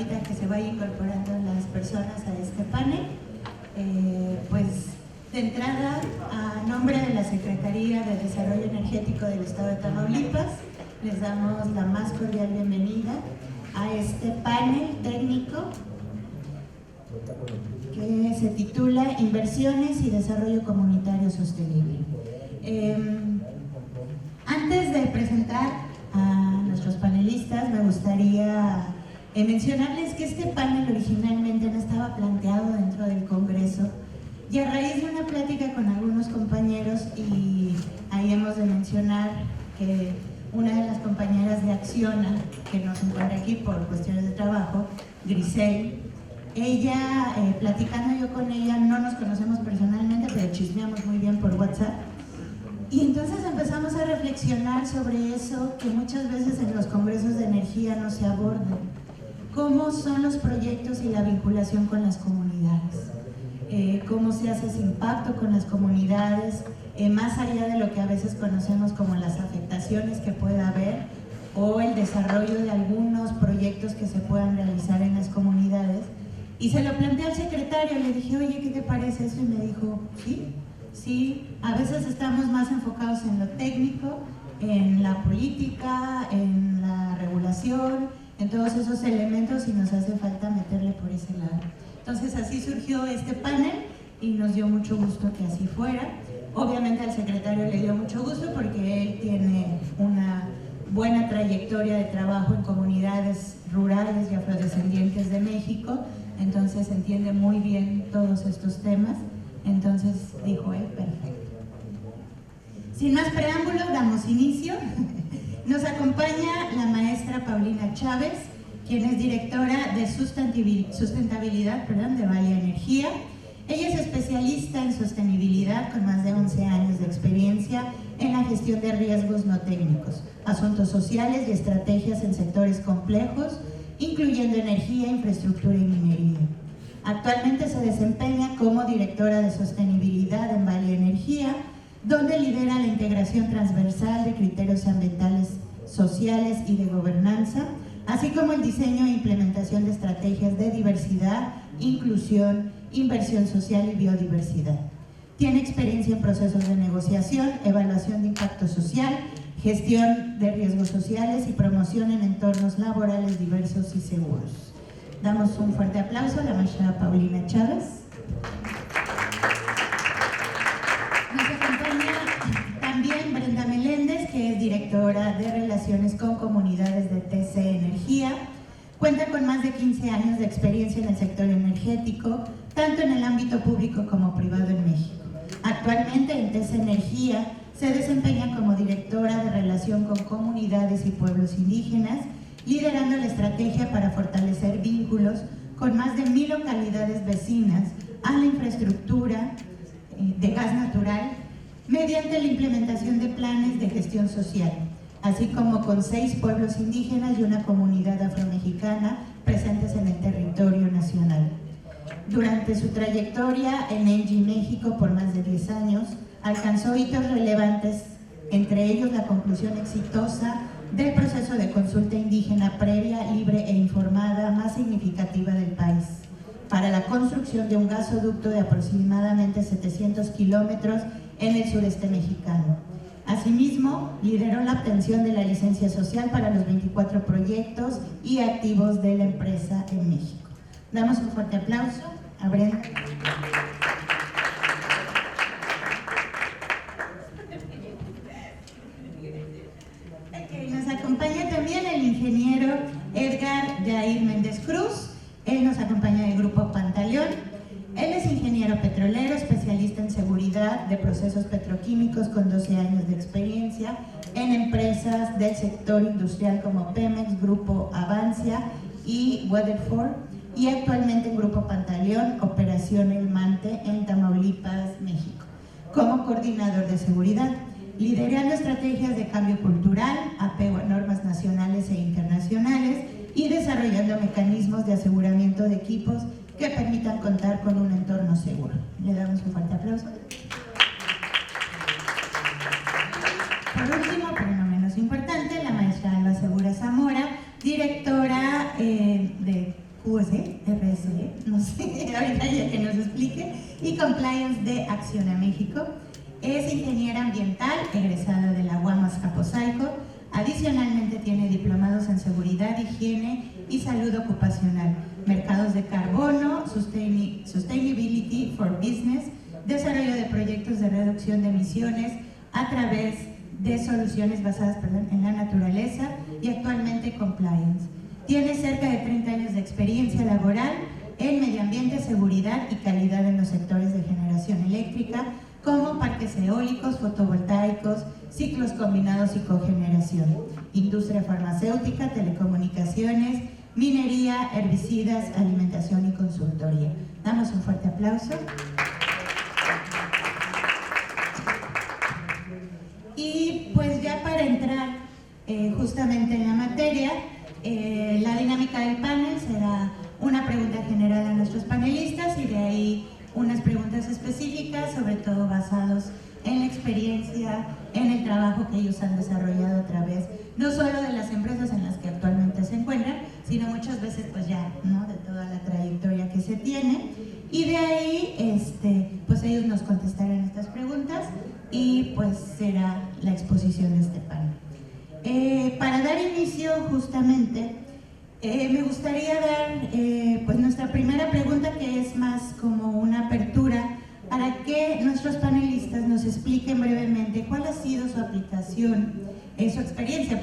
ahorita que se vayan incorporando las personas a este panel. Pues de entrada, a nombre de la Secretaría de Desarrollo Energético del Estado de Tamaulipas, les damos la más cordial bienvenida a este panel técnico que se titula Inversiones y Desarrollo Comunitario Sostenible. Antes de presentar a nuestros panelistas, me gustaría mencionarles que este panel originalmente no estaba planteado dentro del Congreso, y a raíz de una plática con algunos compañeros, y ahí hemos de mencionar que una de las compañeras de Acciona, que nos encuentra aquí por cuestiones de trabajo, Grisel, ella, platicando yo con ella, no nos conocemos personalmente, pero chismeamos muy bien por WhatsApp, y entonces empezamos a reflexionar sobre eso que muchas veces en los congresos de energía no se abordan. ¿Cómo son los proyectos y la vinculación con las comunidades? ¿Cómo se hace ese impacto con las comunidades? Más allá de lo que a veces conocemos como las afectaciones que pueda haber o el desarrollo de algunos proyectos que se puedan realizar en las comunidades. Y se lo planteé al secretario, le dije, oye, ¿qué te parece eso? Y me dijo, sí, a veces estamos más enfocados en lo técnico, en la política, en la regulación, en todos esos elementos, y nos hace falta meterle por ese lado. Entonces así surgió este panel y nos dio mucho gusto que así fuera. Obviamente al secretario le dio mucho gusto porque él tiene una buena trayectoria de trabajo en comunidades rurales y afrodescendientes de México, entonces entiende muy bien todos estos temas. Entonces dijo él, perfecto. Sin más preámbulo, damos inicio. Nos acompaña la maestra Paulina Chávez, quien es directora de sustentabilidad de Valia Energía. Ella es especialista en sostenibilidad con más de 11 años de experiencia en la gestión de riesgos no técnicos, asuntos sociales y estrategias en sectores complejos, incluyendo energía, infraestructura y minería. Actualmente se desempeña como directora de sostenibilidad en Valia Energía, donde lidera la integración transversal de criterios ambientales, sociales y de gobernanza, así como el diseño e implementación de estrategias de diversidad, inclusión, inversión social y biodiversidad. Tiene experiencia en procesos de negociación, evaluación de impacto social, gestión de riesgos sociales y promoción en entornos laborales diversos y seguros. Damos un fuerte aplauso a la maestra Paulina Chávez. Nos acompaña también Brenda Meléndez, que es directora de Relaciones con Comunidades de TC Energía. Cuenta con más de 15 años de experiencia en el sector energético, tanto en el ámbito público como privado en México. Actualmente en TC Energía se desempeña como directora de Relación con Comunidades y Pueblos Indígenas, liderando la estrategia para fortalecer vínculos con más de 1000 localidades vecinas a la infraestructura de gas natural mediante la implementación de planes de gestión social, así como con 6 pueblos indígenas y una comunidad afromexicana presentes en el territorio nacional. Durante su trayectoria en ENGIE México por más de 10 años, alcanzó hitos relevantes, entre ellos la conclusión exitosa del proceso de consulta indígena previa, libre e informada más significativa del país, para la construcción de un gasoducto de aproximadamente 700 kilómetros en el sureste mexicano. Asimismo, lideró la obtención de la licencia social para los 24 proyectos y activos de la empresa en México. Damos un fuerte aplauso a Brenda. Nos acompaña también el ingeniero Edgar Jair Méndez Cruz. Él nos acompaña del Grupo Pantaleón. Él es ingeniero petrolero, especialista en seguridad de procesos petroquímicos con 12 años de experiencia en empresas del sector industrial como Pemex, Grupo Avancia y Weatherford, y actualmente en Grupo Pantaleón, Operación El Mante en Tamaulipas, México, como coordinador de seguridad, liderando estrategias de cambio cultural, apego a normas nacionales e internacionales y desarrollando mecanismos de aseguramiento de equipos que permitan contar con un entorno seguro. Le damos un fuerte aplauso. Por último, pero no menos importante, la maestra Alba Segura Zamora, directora de QC, RSE, no sé, ahorita ya que nos explique, y Compliance de Acciona México. Es ingeniera ambiental, egresada de la UAM Azcapotzalco. Adicionalmente tiene diplomados en seguridad, higiene y salud ocupacional, mercados de carbono, sustainability for business, desarrollo de proyectos de reducción de emisiones a través de soluciones basadas en la naturaleza y actualmente compliance. Tiene cerca de 30 años de experiencia laboral en medio ambiente, seguridad y calidad en los sectores de generación eléctrica, como parques eólicos, fotovoltaicos, ciclos combinados y cogeneración, industria farmacéutica, telecomunicaciones, minería, herbicidas, alimentación y consultoría. Damos un fuerte aplauso. Y pues ya para entrar justamente en la materia, la dinámica del panel será una pregunta general a nuestros panelistas y de ahí unas preguntas específicas, sobre todo basados en la experiencia, en el trabajo que ellos han desarrollado a través no solo de las empresas en las que actualmente se encuentran, sino muchas veces pues ya, ¿no?, de toda la trayectoria que se tiene. Y de ahí, pues ellos nos contestarán estas preguntas y pues será la exposición de este panel. Para dar inicio justamente, me gustaría dar pues nuestra primera pregunta, que es más como una apertura para que nuestros panelistas nos expliquen brevemente cuál ha sido su aplicación, su experiencia,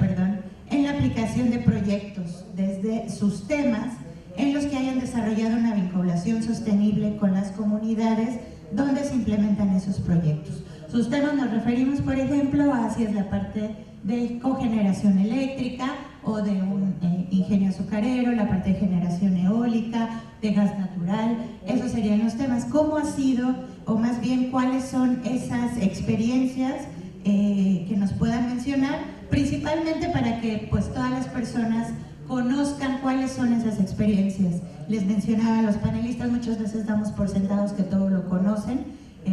en la aplicación de proyectos desde sus temas en los que hayan desarrollado una vinculación sostenible con las comunidades donde se implementan esos proyectos. Sus temas nos referimos, por ejemplo, a si es la parte de cogeneración eléctrica o de un ingenio azucarero, la parte de generación eólica, de gas natural. Esos serían los temas. ¿Cómo ha sido, o más bien cuáles son esas experiencias que nos puedan mencionar, principalmente para que pues todas las personas conozcan cuáles son esas experiencias? Les mencionaba a los panelistas, muchas veces damos por sentados que todo lo conocen,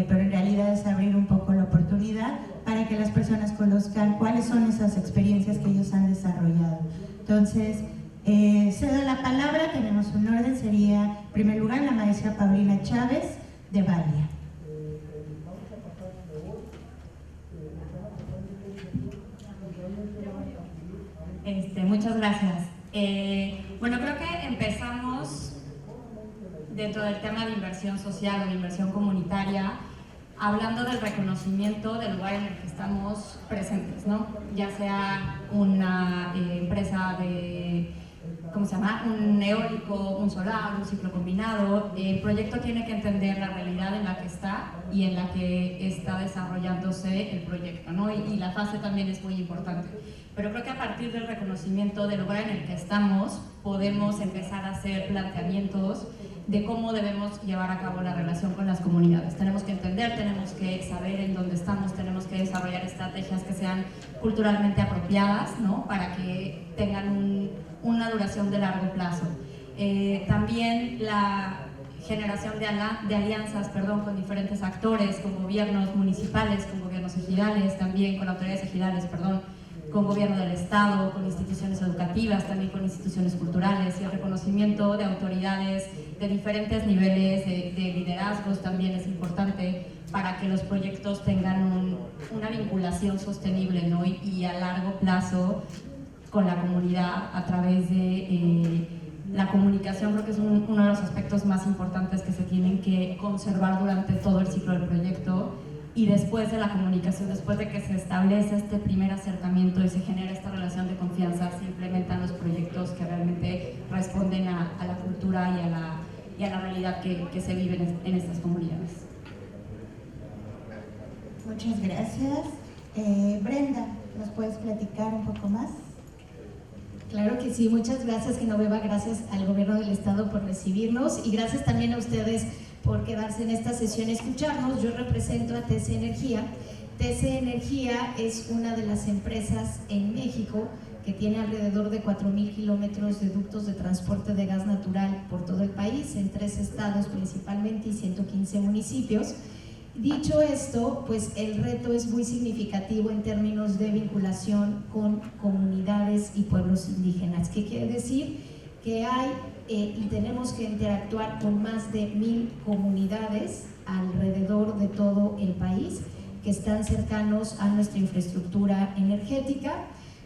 pero en realidad es abrir un poco la oportunidad para que las personas conozcan cuáles son esas experiencias que ellos han desarrollado. Entonces, cedo la palabra, tenemos un orden, sería en primer lugar la maestra Paulina Chávez de Valia. Muchas gracias. Bueno, creo que empezamos dentro del tema de inversión social o de inversión comunitaria, hablando del reconocimiento del lugar en el que estamos presentes, ¿no? Ya sea una empresa de, ¿cómo se llama?, un eólico, un solar, un ciclo combinado. El proyecto tiene que entender la realidad en la que está y en la que está desarrollándose el proyecto, ¿no? Y la fase también es muy importante. Pero creo que a partir del reconocimiento del lugar en el que estamos, podemos empezar a hacer planteamientos de cómo debemos llevar a cabo la relación con las comunidades. Tenemos que entender, tenemos que saber en dónde estamos, tenemos que desarrollar estrategias que sean culturalmente apropiadas, ¿no?, para que tengan una duración de largo plazo. También la generación de alianzas, con diferentes actores, con gobiernos municipales, con gobiernos ejidales, también con autoridades ejidales, con gobierno del Estado, con instituciones educativas, también con instituciones culturales, y el reconocimiento de autoridades de diferentes niveles de liderazgos también es importante para que los proyectos tengan una vinculación sostenible, ¿no?, y a largo plazo con la comunidad a través de la comunicación. Creo que es uno de los aspectos más importantes que se tienen que conservar durante todo el ciclo del proyecto. Y después de la comunicación, después de que se establece este primer acercamiento y se genera esta relación de confianza, se implementan los proyectos que realmente responden a la cultura y a la realidad que se vive en estas comunidades. Muchas gracias. Brenda, ¿nos puedes platicar un poco más? Claro que sí, muchas gracias, Genoveva, gracias al Gobierno del Estado por recibirnos y gracias también a ustedes por quedarse en esta sesión y escucharnos. Yo represento a TC Energía. TC Energía es una de las empresas en México que tiene alrededor de 4,000 kilómetros de ductos de transporte de gas natural por todo el país, en 3 estados principalmente y 115 municipios. Dicho esto, pues el reto es muy significativo en términos de vinculación con comunidades y pueblos indígenas. ¿Qué quiere decir? que hay y tenemos que interactuar con más de 1000 comunidades alrededor de todo el país que están cercanos a nuestra infraestructura energética.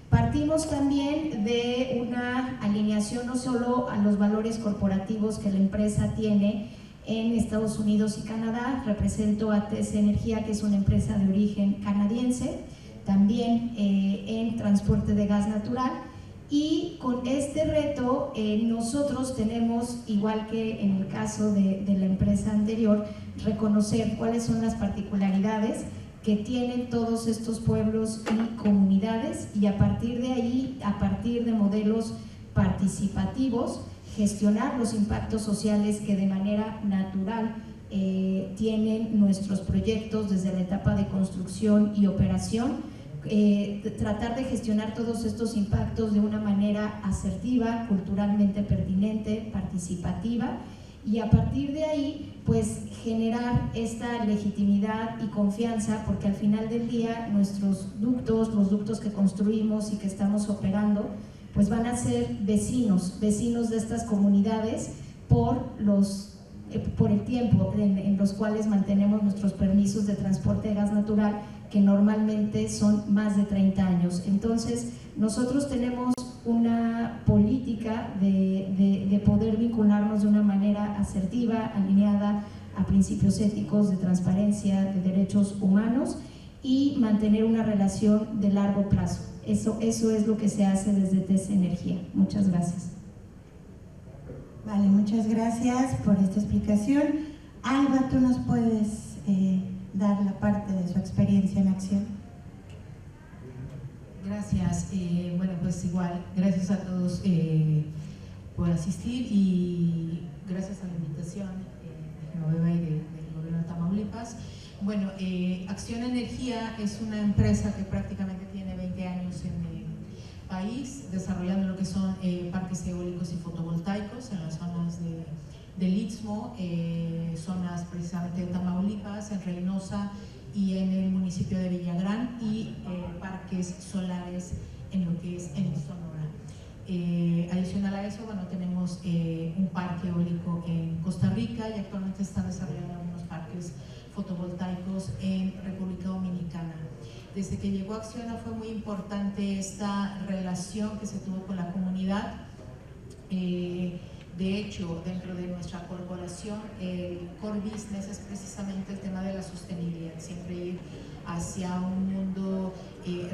Partimos también de una alineación no solo a los valores corporativos que la empresa tiene en Estados Unidos y Canadá. Represento a TC Energía, que es una empresa de origen canadiense, también en transporte de gas natural. Y con este reto nosotros tenemos, igual que en el caso de la empresa anterior, reconocer cuáles son las particularidades que tienen todos estos pueblos y comunidades, y a partir de ahí, a partir de modelos participativos, gestionar los impactos sociales que de manera natural tienen nuestros proyectos desde la etapa de construcción y operación. Tratar de gestionar todos estos impactos de una manera asertiva, culturalmente pertinente, participativa, y a partir de ahí pues generar esta legitimidad y confianza, porque al final del día nuestros ductos, los ductos que construimos y que estamos operando, pues van a ser vecinos de estas comunidades por el tiempo en los cuales mantenemos nuestros permisos de transporte de gas natural, que normalmente son más de 30 años. Entonces, nosotros tenemos una política de poder vincularnos de una manera asertiva, alineada a principios éticos de transparencia, de derechos humanos, y mantener una relación de largo plazo. Eso es lo que se hace desde TC Energía. Muchas gracias. Vale, muchas gracias por esta explicación. Alba, ¿tú nos puedes dar la parte de su experiencia en acción? Gracias. Bueno, pues igual, gracias a todos por asistir, y gracias a la invitación de Genoveva y del gobierno de Tamaulipas. Bueno, Acción Energía es una empresa que prácticamente tiene 20 años en el país, desarrollando lo que son parques eólicos y fotovoltaicos en las zonas del Istmo, zonas precisamente de Tamaulipas, en Reynosa y en el municipio de Villagrán, y parques solares en lo que es en Sonora. Adicional a eso, bueno, tenemos un parque eólico en Costa Rica, y actualmente están desarrollando algunos parques fotovoltaicos en República Dominicana. Desde que llegó Acciona fue muy importante esta relación que se tuvo con la comunidad. De hecho, dentro de nuestra corporación, el core business es precisamente el tema de la sostenibilidad, siempre ir hacia un mundo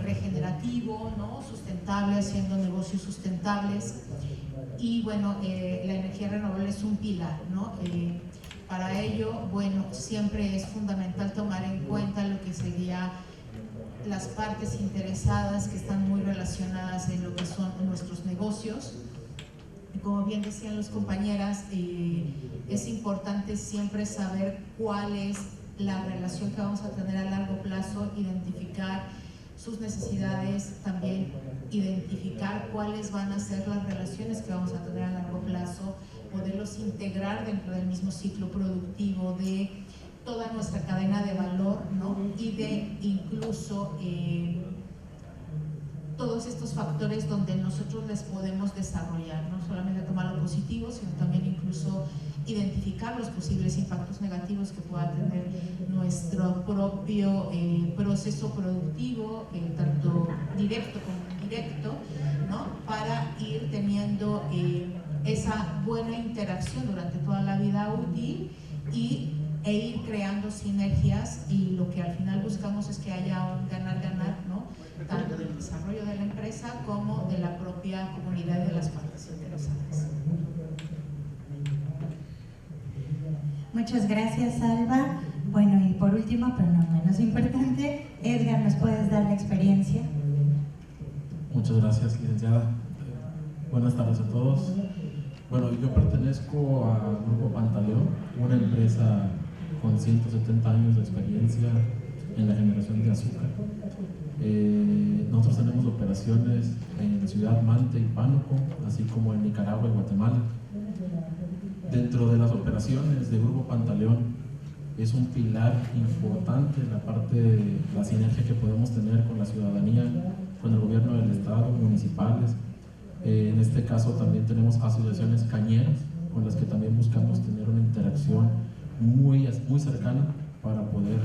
regenerativo, ¿no? Sustentable, haciendo negocios sustentables. Y bueno, la energía renovable es un pilar, ¿no? Para ello, bueno, siempre es fundamental tomar en cuenta lo que sería las partes interesadas que están muy relacionadas en lo que son nuestros negocios. Como bien decían las compañeras, es importante siempre saber cuál es la relación que vamos a tener a largo plazo, identificar sus necesidades, también identificar cuáles van a ser las relaciones que vamos a tener a largo plazo, poderlos integrar dentro del mismo ciclo productivo de toda nuestra cadena de valor, ¿no? Y de incluso todos estos factores donde nosotros les podemos desarrollar, no solamente tomar lo positivo, sino también incluso identificar los posibles impactos negativos que pueda tener nuestro propio proceso productivo, tanto directo como indirecto, ¿no? Para ir teniendo esa buena interacción durante toda la vida útil e ir creando sinergias, y lo que al final buscamos es que haya un ganar-ganar, ¿no? Tanto del desarrollo de la empresa como de la propia comunidad y de las partes interesadas. Muchas gracias, Alba. Bueno, y por último, pero no menos importante, Edgar, ¿nos puedes dar la experiencia? Muchas gracias, licenciada. Buenas tardes a todos. Bueno, yo pertenezco a Grupo Pantaleón, una empresa con 170 años de experiencia en la generación de azúcar. Nosotros tenemos operaciones en Ciudad Mante y Pánuco, así como en Nicaragua y Guatemala. Dentro de las operaciones de Grupo Pantaleón es un pilar importante la parte de la sinergia que podemos tener con la ciudadanía, con el gobierno del estado, municipales. En este este caso también tenemos asociaciones cañeras con las que también buscamos tener una interacción muy cercana para poder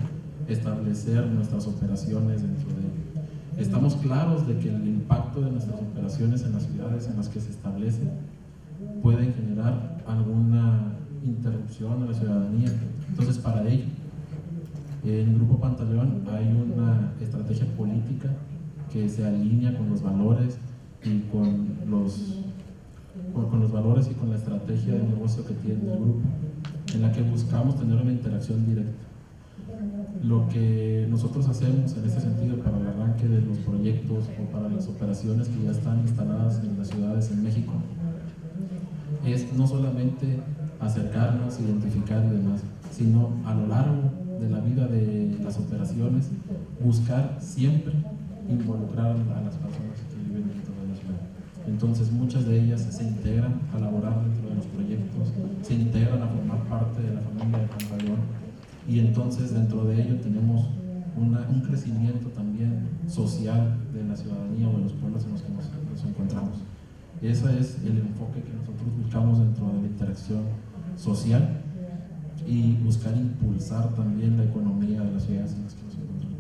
establecer nuestras operaciones dentro de... Estamos claros de que el impacto de nuestras operaciones en las ciudades en las que se establece pueden generar alguna interrupción a la ciudadanía. Entonces, para ello, en el Grupo Pantaleón hay una estrategia política que se alinea con los valores y con los valores y con la estrategia de negocio que tiene el grupo, en la que buscamos tener una interacción directa. Lo que nosotros hacemos en este sentido para el arranque de los proyectos o para las operaciones que ya están instaladas en las ciudades en México es no solamente acercarnos, identificar y demás, sino a lo largo de la vida de las operaciones buscar siempre involucrar a las personas que viven dentro de la ciudad. Entonces muchas de ellas se integran a laborar dentro de los proyectos, se integran a formar parte de la familia de Pantaleón, y entonces dentro de ello tenemos un crecimiento también social de la ciudadanía o de los pueblos en los que nos encontramos. Ese es el enfoque que nosotros buscamos dentro de la interacción social y buscar impulsar también la economía de las ciudades en las que nos encontramos.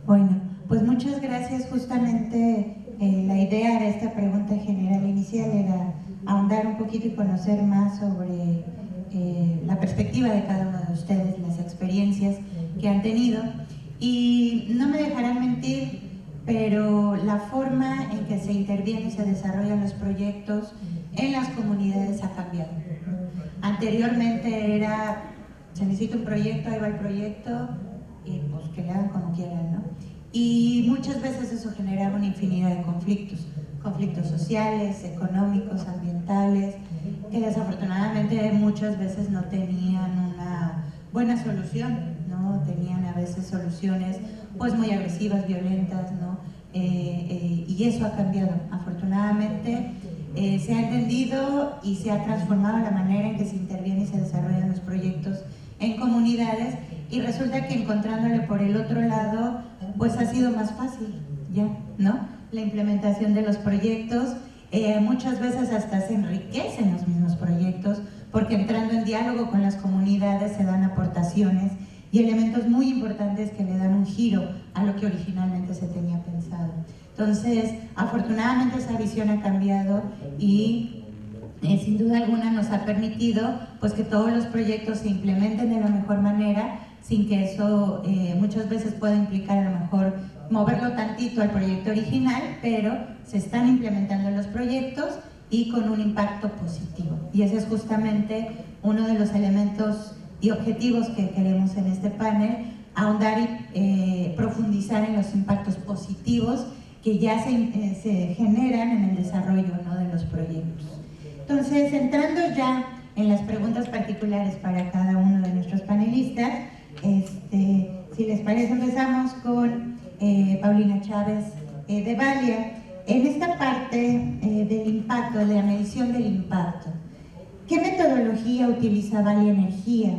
Bueno, pues muchas gracias. Justamente la idea de esta pregunta general inicial era ahondar un poquito y conocer más sobre la perspectiva de cada uno de ustedes, las experiencias que han tenido. Y no me dejarán mentir, pero la forma en que se interviene y se desarrollan los proyectos en las comunidades ha cambiado. Anteriormente era, se necesita un proyecto, ahí va el proyecto, y pues que le hagan como quieran, ¿no? Y muchas veces eso generaba una infinidad de conflictos sociales, económicos, ambientales, que desafortunadamente muchas veces no tenían una buena solución, ¿no? Tenían a veces soluciones pues muy agresivas, violentas, ¿no? Y eso ha cambiado. Afortunadamente se ha entendido y se ha transformado la manera en que se interviene y se desarrollan los proyectos en comunidades, y resulta que encontrándole por el otro lado pues ha sido más fácil ya, ¿no? La implementación de los proyectos, muchas veces hasta se enriquecen los mismos proyectos, porque entrando en diálogo con las comunidades se dan aportaciones y elementos muy importantes que le dan un giro a lo que originalmente se tenía pensado. Entonces, afortunadamente esa visión ha cambiado y sin duda alguna nos ha permitido pues que todos los proyectos se implementen de la mejor manera, sin que eso muchas veces pueda implicar a lo mejor moverlo tantito al proyecto original, pero se están implementando los proyectos y con un impacto positivo. Y ese es justamente uno de los elementos y objetivos que queremos en este panel, ahondar y profundizar en los impactos positivos que ya se generan en el desarrollo, ¿no?, de los proyectos. Entonces, entrando ya en las preguntas particulares para cada uno de nuestros panelistas, si les parece, empezamos con Paulina Chávez de Valia. En esta parte del impacto, de la medición del impacto, ¿qué metodología utiliza Valia Energía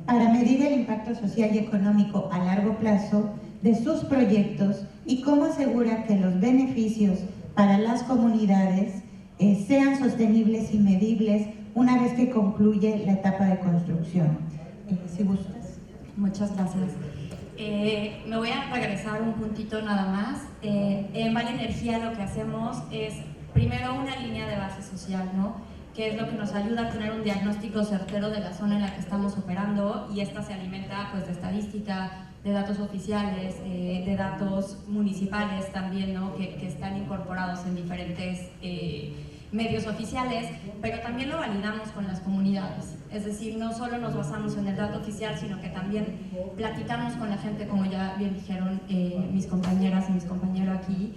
para medir el impacto social y económico a largo plazo de sus proyectos y cómo asegura que los beneficios para las comunidades sean sostenibles y medibles una vez que concluye la etapa de construcción? Si gustas. Muchas gracias. Me voy a regresar un puntito nada más. En Valia Energía lo que hacemos es primero una línea de base social, ¿no?, que es lo que nos ayuda a tener un diagnóstico certero de la zona en la que estamos operando, y esta se alimenta pues de estadística, de datos oficiales, de datos municipales también, ¿no?, que están incorporados en diferentes medios oficiales, pero también lo validamos con las comunidades. Es decir, no solo nos basamos en el dato oficial, sino que también platicamos con la gente, como ya bien dijeron mis compañeras y mis compañeros aquí.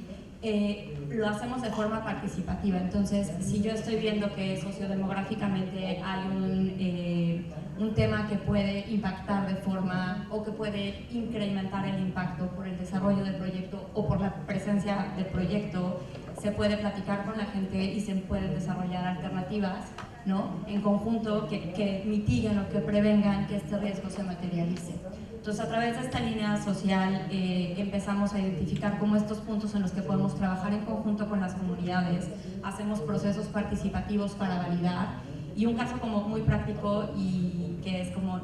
Lo hacemos de forma participativa. Entonces, si yo estoy viendo que sociodemográficamente hay un tema que puede impactar de forma, o que puede incrementar el impacto por el desarrollo del proyecto o por la presencia del proyecto, se puede platicar con la gente y se pueden desarrollar alternativas, ¿no?, en conjunto que mitiguen o que prevengan que este riesgo se materialice. Entonces, a través de esta línea social empezamos a identificar como estos puntos en los que podemos trabajar en conjunto con las comunidades, hacemos procesos participativos para validar, y un caso como muy práctico y que es como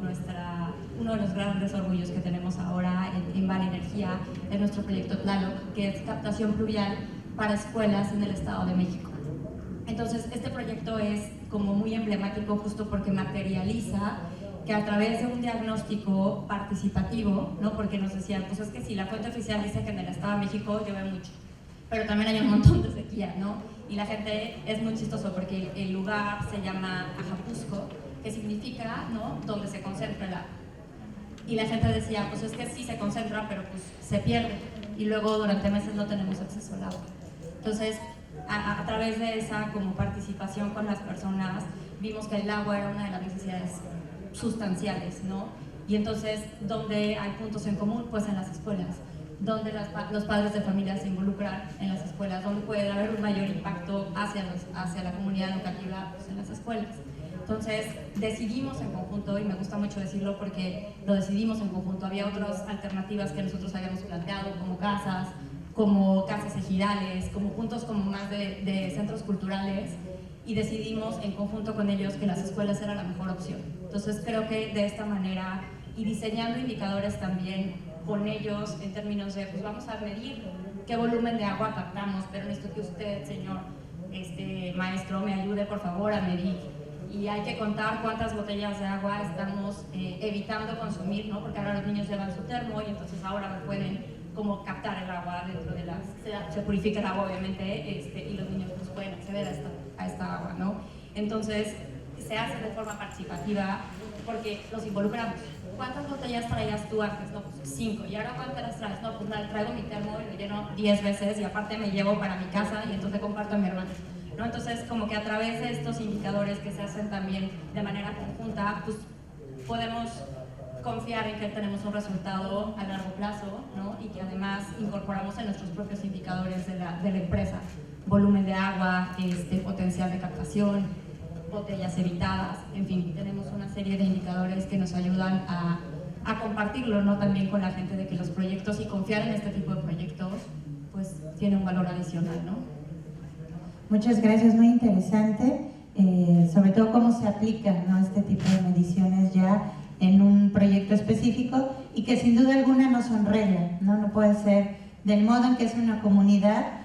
uno de los grandes orgullos que tenemos ahora en Vale Energía es nuestro proyecto Tlaloc, que es captación pluvial para escuelas en el Estado de México. Entonces, este proyecto es como muy emblemático justo porque materializa que a través de un diagnóstico participativo, ¿no? Porque nos decían, pues es que si la fuente oficial dice que en el Estado de México llueve mucho, pero también hay un montón de sequía, ¿no? Y la gente, es muy chistoso porque el lugar se llama Ajapusco, que significa, ¿no?, donde se concentra el agua. Y la gente decía, pues es que sí se concentra, pero pues se pierde, y luego durante meses no tenemos acceso al agua. Entonces, a través de esa como participación con las personas, vimos que el agua era una de las necesidades sustanciales, ¿no? Y entonces, ¿dónde hay puntos en común? Pues en las escuelas, donde los padres de familia se involucran en las escuelas, donde puede haber un mayor impacto hacia la comunidad educativa, pues en las escuelas. Entonces, decidimos en conjunto, y me gusta mucho decirlo porque lo decidimos en conjunto, había otras alternativas que nosotros habíamos planteado, como casas ejidales, como puntos como más de centros culturales, y decidimos en conjunto con ellos que las escuelas era la mejor opción. Entonces creo que de esta manera, y diseñando indicadores también con ellos en términos de, pues vamos a medir qué volumen de agua captamos, pero necesito que usted, señor maestro, me ayude por favor a medir. Y hay que contar cuántas botellas de agua estamos evitando consumir, ¿no? Porque ahora los niños llevan su termo y entonces ahora pueden como captar el agua dentro de se purifica el agua obviamente, y los niños pues pueden acceder a esta agua, ¿no? Entonces se hace de forma participativa porque los involucramos. ¿Cuántas botellas traías tú antes? No, pues 5. ¿Y ahora cuántas las traes? No, pues traigo mi termo y lo lleno 10 veces y aparte me llevo para mi casa y entonces comparto a mi hermano, ¿no? Entonces como que a través de estos indicadores que se hacen también de manera conjunta, pues podemos confiar en que tenemos un resultado a largo plazo, ¿no? Y que además incorporamos en nuestros propios indicadores de la empresa, volumen de agua, potencial de captación, botellas evitadas, en fin, tenemos una serie de indicadores que nos ayudan a compartirlo, ¿no? También con la gente, de que los proyectos, y confiar en este tipo de proyectos, pues tiene un valor adicional, ¿no? Muchas gracias, muy interesante, sobre todo cómo se aplican, ¿no?, este tipo de mediciones ya en un proyecto específico, y que sin duda alguna no son regla, ¿no? No puede ser del modo en que es una comunidad,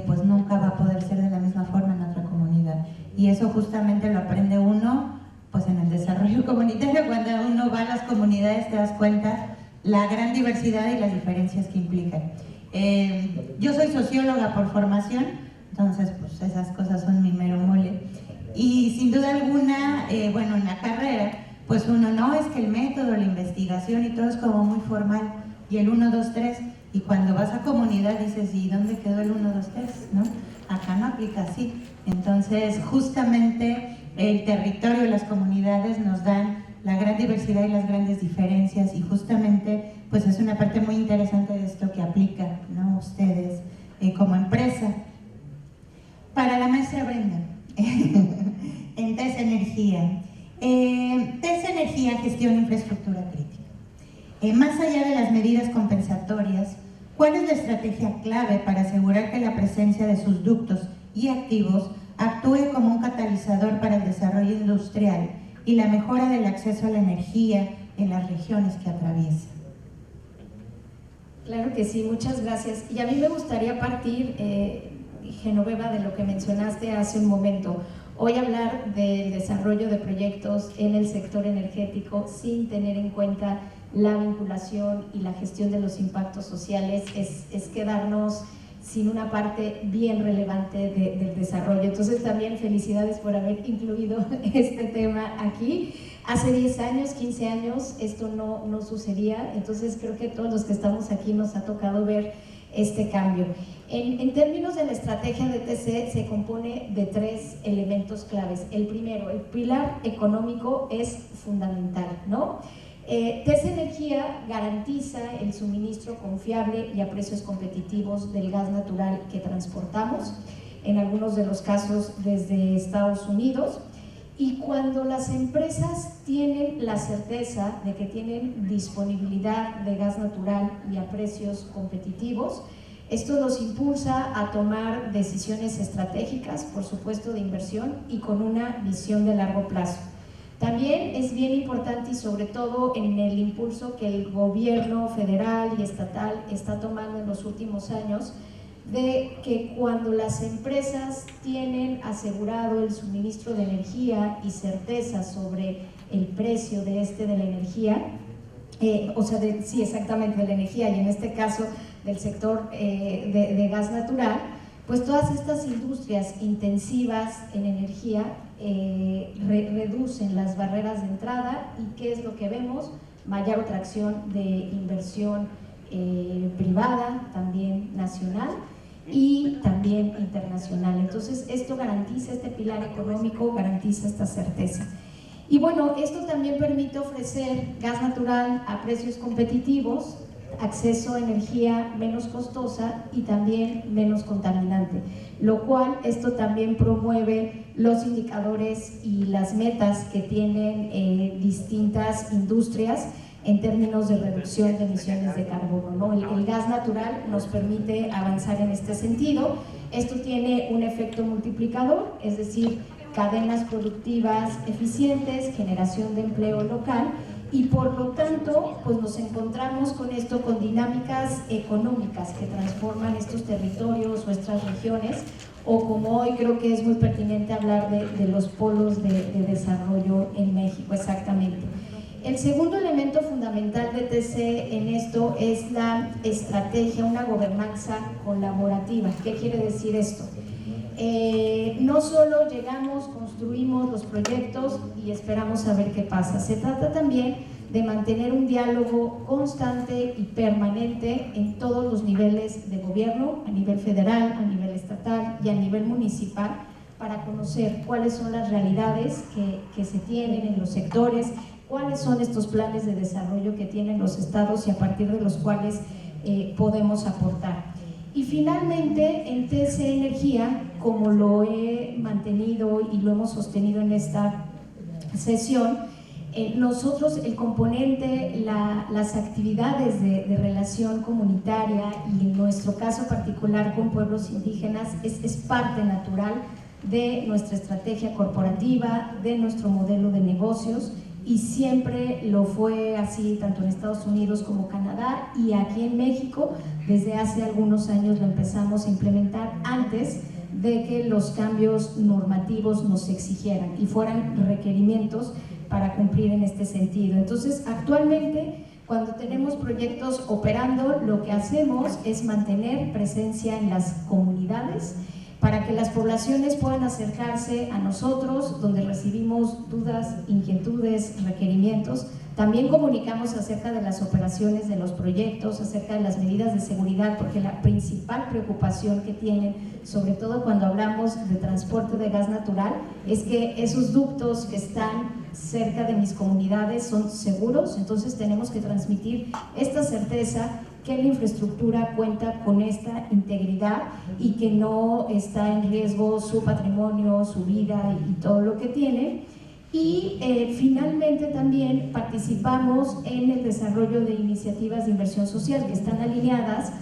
pues nunca va a poder ser de la misma forma en otra comunidad. Y eso justamente lo aprende uno pues en el desarrollo comunitario. Cuando uno va a las comunidades te das cuenta la gran diversidad y las diferencias que implican. Yo soy socióloga por formación, entonces pues esas cosas son mi mero mole. Y sin duda alguna, bueno, en la carrera, pues uno no, es que el método, la investigación y todo es como muy formal, y el 1, 2, 3, y cuando vas a comunidad dices, ¿y dónde quedó el 1, 2, 3? ¿No? Acá no aplica así. Entonces, justamente el territorio y las comunidades nos dan la gran diversidad y las grandes diferencias, y justamente pues es una parte muy interesante de esto que aplica, ¿no?, ustedes como empresa. Para la maestra Brenda, en TES Energía. TES Energía gestiona infraestructura crítica. Más allá de las medidas compensatorias, ¿cuál es la estrategia clave para asegurar que la presencia de sus ductos y activos actúe como un catalizador para el desarrollo industrial y la mejora del acceso a la energía en las regiones que atraviesa? Claro que sí, muchas gracias. Y a mí me gustaría partir, Genoveva, de lo que mencionaste hace un momento. Hoy hablar del desarrollo de proyectos en el sector energético sin tener en cuenta la vinculación y la gestión de los impactos sociales es quedarnos sin una parte bien relevante del desarrollo. Entonces también felicidades por haber incluido este tema aquí. Hace 10 años, 15 años esto no sucedía, entonces creo que todos los que estamos aquí nos ha tocado ver este cambio. En términos de la estrategia de TC, se compone de 3 elementos claves. El primero, el pilar económico, es fundamental, ¿no? TES Energía garantiza el suministro confiable y a precios competitivos del gas natural que transportamos, en algunos de los casos desde Estados Unidos, Y cuando las empresas tienen la certeza de que tienen disponibilidad de gas natural y a precios competitivos, esto los impulsa a tomar decisiones estratégicas, por supuesto, de inversión y con una visión de largo plazo. También es bien importante, y sobre todo en el impulso que el gobierno federal y estatal está tomando en los últimos años, de que cuando las empresas tienen asegurado el suministro de energía y certeza sobre el precio de la energía, sí, exactamente, de la energía, y en este caso del sector de gas natural, pues todas estas industrias intensivas en energía reducen las barreras de entrada. ¿Y qué es lo que vemos? Mayor atracción de inversión privada, también nacional y también internacional. Entonces esto garantiza, este pilar económico garantiza esta certeza. Y bueno, esto también permite ofrecer gas natural a precios competitivos, acceso a energía menos costosa y también menos contaminante, lo cual esto también promueve los indicadores y las metas que tienen distintas industrias en términos de reducción de emisiones de carbono, ¿no? El gas natural nos permite avanzar en este sentido. Esto tiene un efecto multiplicador, es decir, cadenas productivas eficientes, generación de empleo local, y por lo tanto pues nos encontramos con esto, con dinámicas económicas que transforman estos territorios o estas regiones, o como hoy creo que es muy pertinente hablar de los polos de desarrollo en México. Exactamente. El segundo elemento fundamental de TC en esto es la estrategia, una gobernanza colaborativa. ¿Qué quiere decir esto? No solo llegamos, construimos los proyectos y esperamos a ver qué pasa. Se trata también de mantener un diálogo constante y permanente en todos los niveles de gobierno, a nivel federal, a nivel estatal y a nivel municipal, para conocer cuáles son las realidades que se tienen en los sectores, cuáles son estos planes de desarrollo que tienen los estados y a partir de los cuales podemos aportar. Y finalmente, en TC Energía, como lo he mantenido y lo hemos sostenido en esta sesión, nosotros el componente, las actividades de relación comunitaria y en nuestro caso particular con pueblos indígenas es parte natural de nuestra estrategia corporativa, de nuestro modelo de negocios, y siempre lo fue así tanto en Estados Unidos como Canadá, y aquí en México desde hace algunos años lo empezamos a implementar antes de que los cambios normativos nos exigieran y fueran requerimientos para cumplir en este sentido. Entonces actualmente cuando tenemos proyectos operando, lo que hacemos es mantener presencia en las comunidades para que las poblaciones puedan acercarse a nosotros, donde recibimos dudas, inquietudes, requerimientos. También comunicamos acerca de las operaciones de los proyectos, acerca de las medidas de seguridad, porque la principal preocupación que tienen, sobre todo cuando hablamos de transporte de gas natural, es que esos ductos que están cerca de mis comunidades son seguros. Entonces tenemos que transmitir esta certeza que la infraestructura cuenta con esta integridad y que no está en riesgo su patrimonio, su vida y todo lo que tiene. Y finalmente también participamos en el desarrollo de iniciativas de inversión social que están alineadas